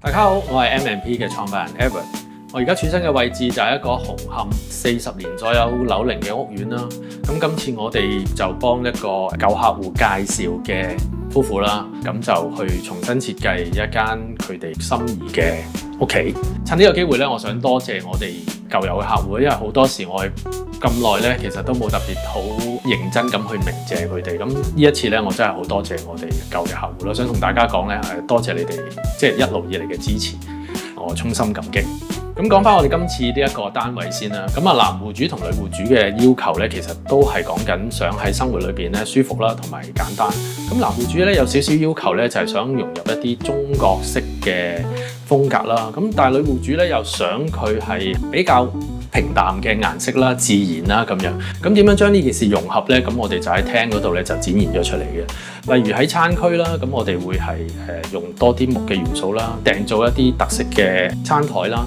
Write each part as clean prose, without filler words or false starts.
大家好，我係 M&P 嘅創辦人 Edward。我而家處身嘅位置就係一個紅磡40年左右樓齡嘅屋苑啦。咁今次我哋就幫一個舊客戶介紹嘅夫婦啦，咁就去重新設計一間佢哋心儀嘅屋企。趁呢個機會咧，我想多謝我哋舊有嘅客戶，因為好多時我哋咁耐咧，其實都冇特別好認真咁去鳴謝佢哋。咁呢一次咧，我真係好多謝我哋舊嘅客戶啦。想同大家講咧，多謝你哋即係一路以嚟嘅支持，我衷心感激。咁講翻我哋今次呢一個單位先啦。咁男戶主同女戶主嘅要求咧，其實都係講緊想喺生活裏邊咧舒服啦，同埋簡單。咁男戶主咧有少少要求咧，就係想融入一啲中國式嘅風格啦。咁但係女戶主咧又想佢係比較平淡嘅顏色啦、自然啦咁樣。咁點樣將呢件事融合咧？咁我哋就喺廳嗰度咧就展現咗出嚟嘅。例如喺餐區啦，咁我哋會係用多啲木嘅元素啦，訂做一啲特色嘅餐台啦。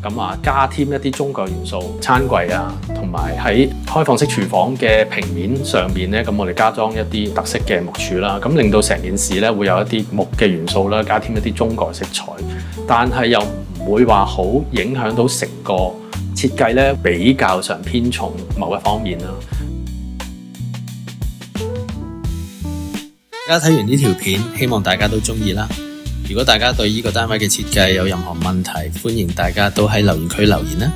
咁加添一啲中國元素，餐櫃啊，同埋喺開放式廚房嘅平面上面咧，咁我哋加裝一啲特色嘅木柱啦，咁令到成件事咧會有一啲木嘅元素啦，加添一啲中國色彩，但係又唔會話好影響到成個設計咧，比較上偏重某一方面啦。大家睇完呢條片，希望大家都鍾意啦。如果大家對呢個單位嘅設計有任何問題，歡迎大家都喺留言區留言啦。